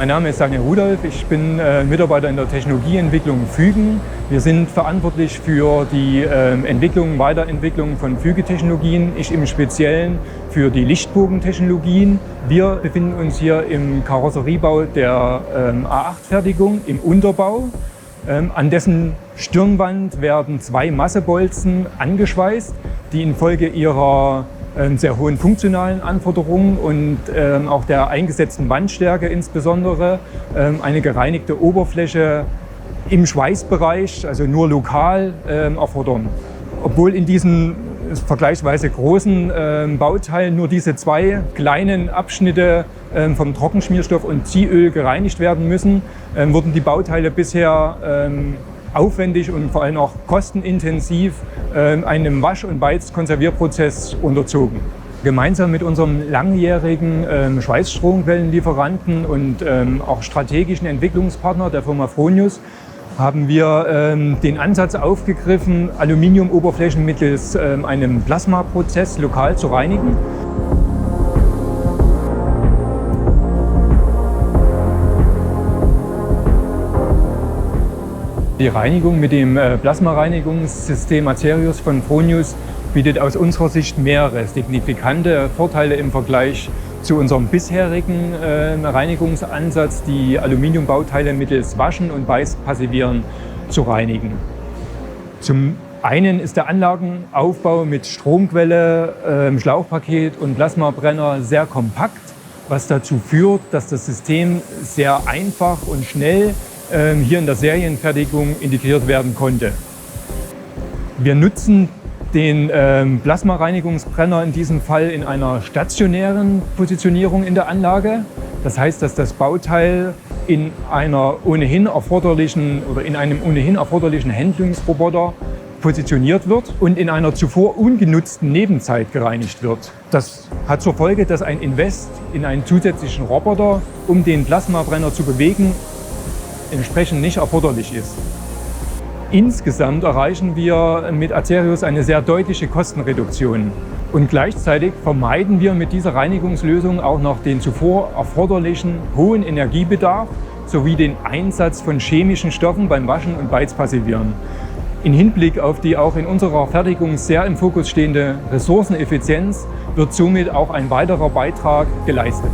Mein Name ist Daniel Rudolph, ich bin Mitarbeiter in der Technologieentwicklung Fügen. Wir sind verantwortlich für die Weiterentwicklung von Fügetechnologien, ich im Speziellen für die Lichtbogentechnologien. Wir befinden uns hier im Karosseriebau der A8-Fertigung im Unterbau. An dessen Stirnwand werden 2 Massebolzen angeschweißt, die infolge ihrer sehr hohen funktionalen Anforderungen und auch der eingesetzten Wandstärke insbesondere eine gereinigte Oberfläche im Schweißbereich, also nur lokal, erfordern. Obwohl in diesen vergleichsweise großen Bauteilen nur diese 2 kleinen Abschnitte vom Trockenschmierstoff und Ziehöl gereinigt werden müssen, wurden die Bauteile bisher aufwendig und vor allem auch kostenintensiv einem Wasch- und Beizkonservierprozess unterzogen. Gemeinsam mit unserem langjährigen Schweißstromquellenlieferanten und auch strategischen Entwicklungspartner der Firma Fronius haben wir den Ansatz aufgegriffen, Aluminiumoberflächen mittels einem Plasmaprozess lokal zu reinigen. Die Reinigung mit dem Plasmareinigungssystem Acerius von Fronius bietet aus unserer Sicht mehrere signifikante Vorteile im Vergleich zu unserem bisherigen Reinigungsansatz, die Aluminiumbauteile mittels Waschen und Beißpassivieren zu reinigen. Zum einen ist der Anlagenaufbau mit Stromquelle, Schlauchpaket und Plasmabrenner sehr kompakt, was dazu führt, dass das System sehr einfach und schnell hier in der Serienfertigung integriert werden konnte. Wir nutzen den Plasmareinigungsbrenner in diesem Fall in einer stationären Positionierung in der Anlage. Das heißt, dass das Bauteil in einem ohnehin erforderlichen Handlungsroboter positioniert wird und in einer zuvor ungenutzten Nebenzeit gereinigt wird. Das hat zur Folge, dass ein Invest in einen zusätzlichen Roboter, um den Plasmabrenner zu bewegen, entsprechend nicht erforderlich ist. Insgesamt erreichen wir mit Acerius eine sehr deutliche Kostenreduktion und gleichzeitig vermeiden wir mit dieser Reinigungslösung auch noch den zuvor erforderlichen hohen Energiebedarf sowie den Einsatz von chemischen Stoffen beim Waschen und Beizpassivieren. Im Hinblick auf die auch in unserer Fertigung sehr im Fokus stehende Ressourceneffizienz wird somit auch ein weiterer Beitrag geleistet.